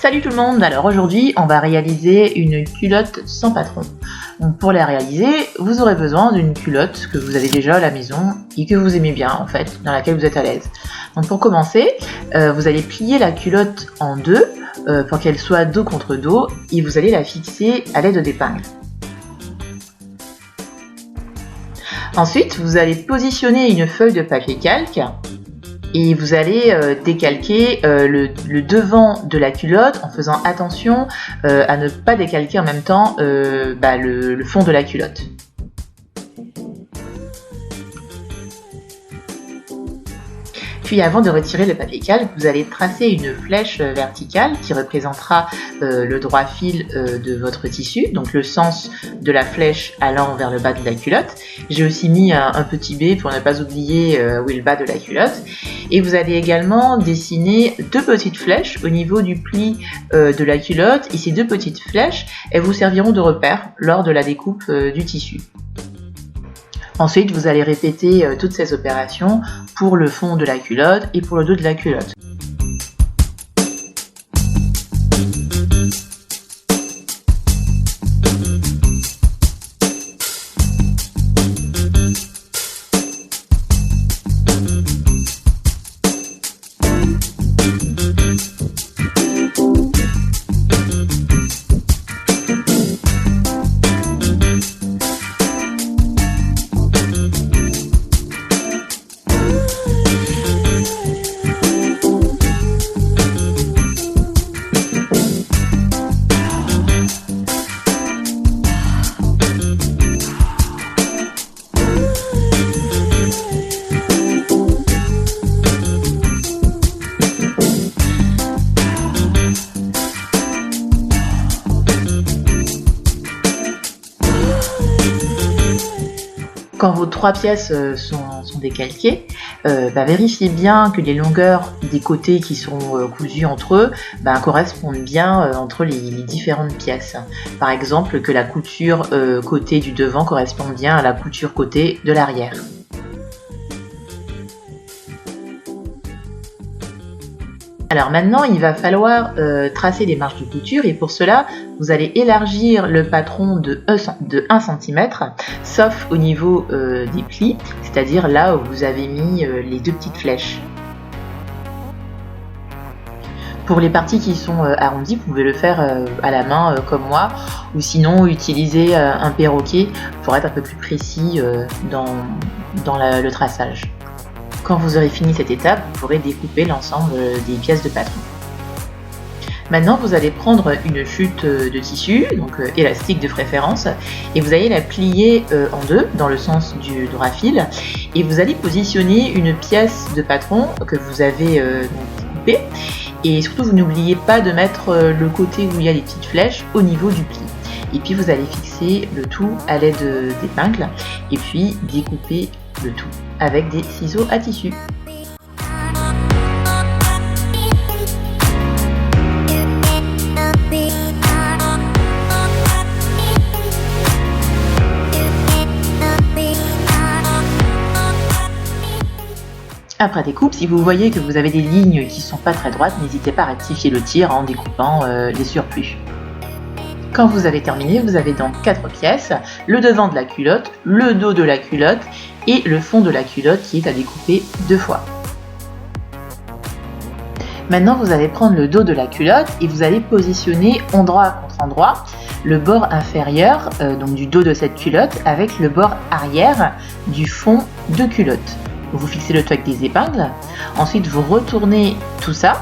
Salut tout le monde, alors aujourd'hui on va réaliser une culotte sans patron. Donc pour la réaliser, vous aurez besoin d'une culotte que vous avez déjà à la maison et que vous aimez bien en fait, dans laquelle vous êtes à l'aise. Donc pour commencer, vous allez plier la culotte en deux pour qu'elle soit dos contre dos et vous allez la fixer à l'aide d'épingles. Ensuite, vous allez positionner une feuille de papier calque et vous allez décalquer le devant de la culotte en faisant attention à ne pas décalquer en même temps le fond de la culotte. Puis avant de retirer le papier calque, vous allez tracer une flèche verticale qui représentera le droit fil de votre tissu, donc le sens de la flèche allant vers le bas de la culotte. J'ai aussi mis un petit B pour ne pas oublier où est le bas de la culotte. Et vous allez également dessiner deux petites flèches au niveau du pli de la culotte. Et ces deux petites flèches, elles vous serviront de repère lors de la découpe du tissu. Ensuite, vous allez répéter toutes ces opérations pour le fond de la culotte et pour le dos de la culotte. Quand vos trois pièces sont décalquées, vérifiez bien que les longueurs des côtés qui sont cousus entre eux correspondent bien entre les différentes pièces. Par exemple, que la couture côté du devant corresponde bien à la couture côté de l'arrière. Alors maintenant, il va falloir tracer des marges de couture et pour cela, vous allez élargir le patron de 1 cm, sauf au niveau des plis, c'est-à-dire là où vous avez mis les deux petites flèches. Pour les parties qui sont arrondies, vous pouvez le faire à la main comme moi, ou sinon utiliser un perroquet pour être un peu plus précis dans le traçage. Quand vous aurez fini cette étape, vous pourrez découper l'ensemble des pièces de patron. Maintenant, vous allez prendre une chute de tissu, donc élastique de préférence, et vous allez la plier en deux dans le sens du droit fil, et vous allez positionner une pièce de patron que vous avez découpée, et surtout vous n'oubliez pas de mettre le côté où il y a les petites flèches au niveau du pli. Et puis vous allez fixer le tout à l'aide d'épingles, et puis découper le tout avec des ciseaux à tissu. Après découpe, si vous voyez que vous avez des lignes qui sont pas très droites, n'hésitez pas à rectifier le tir en découpant les surplus. Quand vous avez terminé, vous avez donc 4 pièces, le devant de la culotte, le dos de la culotte et le fond de la culotte qui est à découper 2 fois. Maintenant, vous allez prendre le dos de la culotte et vous allez positionner endroit contre endroit le bord inférieur donc du dos de cette culotte avec le bord arrière du fond de culotte. Vous fixez le tout avec des épingles, ensuite vous retournez tout ça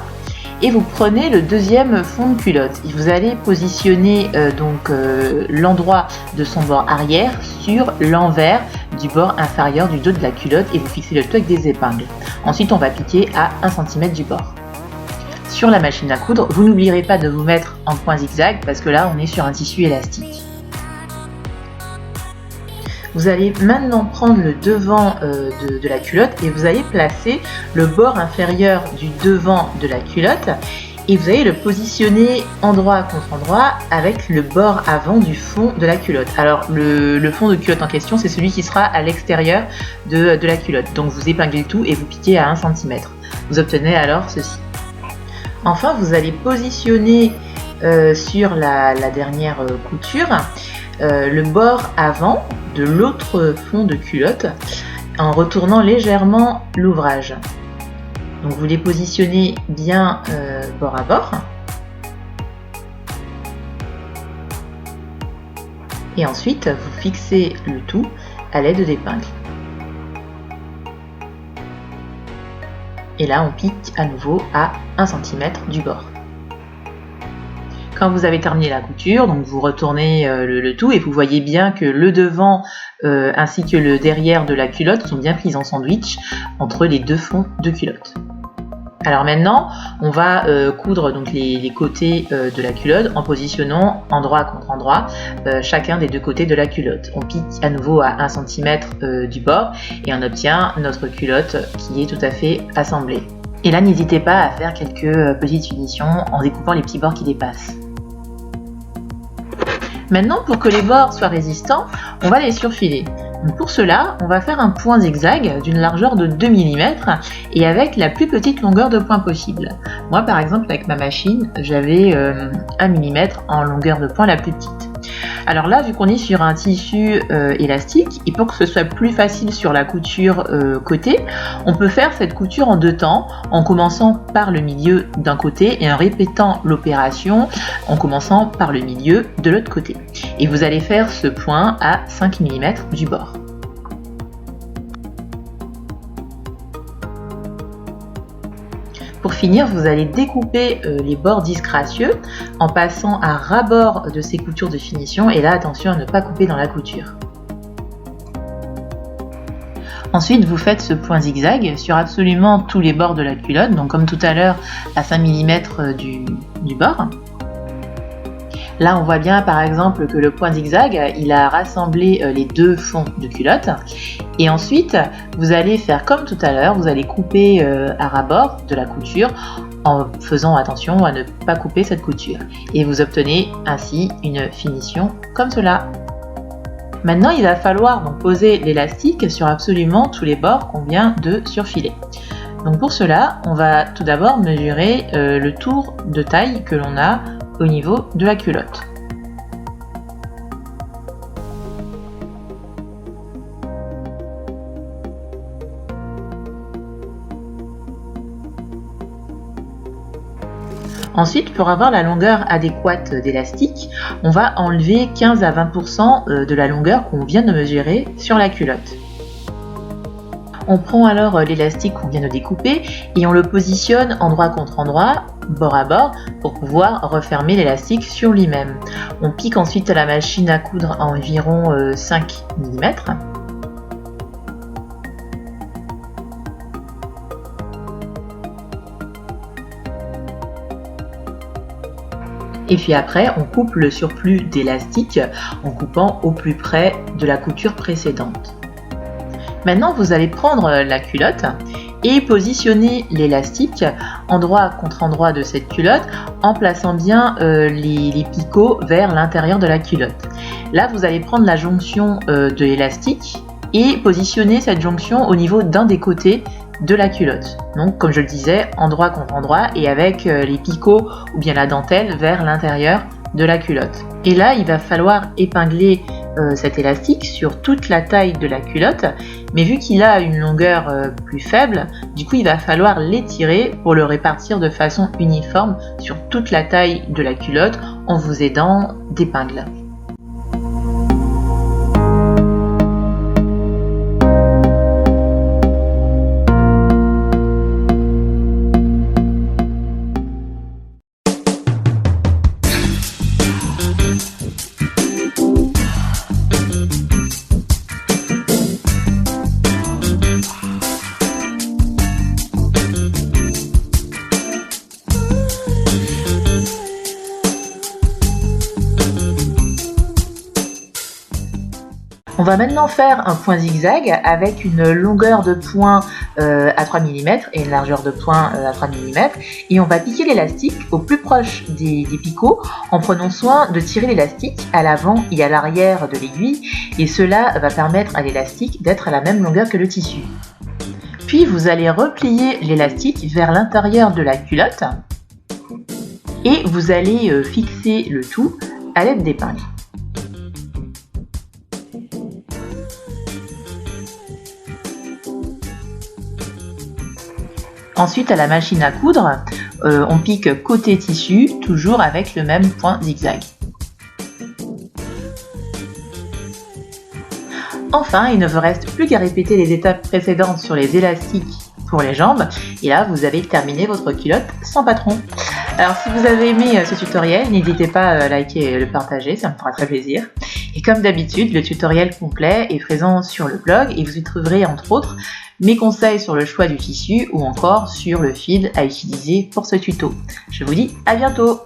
et vous prenez le deuxième fond de culotte. Et vous allez positionner l'endroit de son bord arrière sur l'envers du bord inférieur du dos de la culotte et vous fixez le tout avec des épingles. Ensuite, on va piquer à 1 cm du bord. Sur la machine à coudre, vous n'oublierez pas de vous mettre en point zigzag parce que là, on est sur un tissu élastique. Vous allez maintenant prendre le devant de la culotte et vous allez placer le bord inférieur du devant de la culotte et vous allez le positionner endroit contre endroit avec le bord avant du fond de la culotte. Alors le fond de culotte en question, c'est celui qui sera à l'extérieur de la culotte. Donc vous épinglez le tout et vous piquez à 1 cm. Vous obtenez alors ceci. Enfin, vous allez positionner sur la dernière couture le bord avant de l'autre fond de culotte en retournant légèrement l'ouvrage. Donc vous les positionnez bien bord à bord. Et ensuite, vous fixez le tout à l'aide d'épingles. Et là, on pique à nouveau à 1 cm du bord. Quand vous avez terminé la couture, donc vous retournez le tout et vous voyez bien que le devant ainsi que le derrière de la culotte sont bien pris en sandwich entre les deux fonds de culotte. Alors maintenant, on va coudre donc les côtés de la culotte en positionnant endroit contre endroit chacun des deux côtés de la culotte. On pique à nouveau à 1 cm du bord et on obtient notre culotte qui est tout à fait assemblée. Et là, n'hésitez pas à faire quelques petites finitions en découpant les petits bords qui dépassent. Maintenant, pour que les bords soient résistants, on va les surfiler. Donc pour cela, on va faire un point zigzag d'une largeur de 2 mm et avec la plus petite longueur de point possible. Moi, par exemple, avec ma machine, j'avais 1 mm en longueur de point la plus petite. Alors là, vu qu'on est sur un tissu élastique, et pour que ce soit plus facile sur la couture côté, on peut faire cette couture en 2 temps, en commençant par le milieu d'un côté et en répétant l'opération en commençant par le milieu de l'autre côté. Et vous allez faire ce point à 5 mm du bord. Pour finir, vous allez découper les bords disgracieux en passant à ras-bord de ces coutures de finition et là attention à ne pas couper dans la couture. Ensuite, vous faites ce point zigzag sur absolument tous les bords de la culotte, donc comme tout à l'heure à 5 mm du bord. Là, on voit bien par exemple que le point zigzag, il a rassemblé les deux fonds de culotte. Et ensuite, vous allez faire comme tout à l'heure, vous allez couper à ras-bord de la couture en faisant attention à ne pas couper cette couture. Et vous obtenez ainsi une finition comme cela. Maintenant, il va falloir donc poser l'élastique sur absolument tous les bords qu'on vient de surfiler. Donc pour cela, on va tout d'abord mesurer le tour de taille que l'on a au niveau de la culotte. Ensuite, pour avoir la longueur adéquate d'élastique, on va enlever 15 à 20% de la longueur qu'on vient de mesurer sur la culotte. On prend alors l'élastique qu'on vient de découper et on le positionne endroit contre endroit, bord à bord, pour pouvoir refermer l'élastique sur lui-même. On pique ensuite à la machine à coudre à environ 5 mm. Et puis après, on coupe le surplus d'élastique en coupant au plus près de la couture précédente. Maintenant, vous allez prendre la culotte et positionner l'élastique endroit contre endroit de cette culotte en plaçant bien les picots vers l'intérieur de la culotte. Là, vous allez prendre la jonction de l'élastique et positionner cette jonction au niveau d'un des côtés de la culotte. Donc, comme je le disais, endroit contre endroit et avec les picots ou bien la dentelle vers l'intérieur de la culotte. Et là, il va falloir épingler cet élastique sur toute la taille de la culotte, mais vu qu'il a une longueur plus faible, du coup il va falloir l'étirer pour le répartir de façon uniforme sur toute la taille de la culotte en vous aidant d'épingles. On va maintenant faire un point zigzag avec une longueur de point à 3 mm et une largeur de point à 3 mm et on va piquer l'élastique au plus proche des picots en prenant soin de tirer l'élastique à l'avant et à l'arrière de l'aiguille et cela va permettre à l'élastique d'être à la même longueur que le tissu. Puis vous allez replier l'élastique vers l'intérieur de la culotte et vous allez fixer le tout à l'aide d'épingles. Ensuite, à la machine à coudre, on pique côté tissu, toujours avec le même point zigzag. Enfin, il ne vous reste plus qu'à répéter les étapes précédentes sur les élastiques pour les jambes, et là vous avez terminé votre culotte sans patron. Alors si vous avez aimé ce tutoriel, n'hésitez pas à liker et le partager, ça me fera très plaisir. Et comme d'habitude, le tutoriel complet est présent sur le blog et vous y trouverez entre autres mes conseils sur le choix du tissu ou encore sur le fil à utiliser pour ce tuto. Je vous dis à bientôt!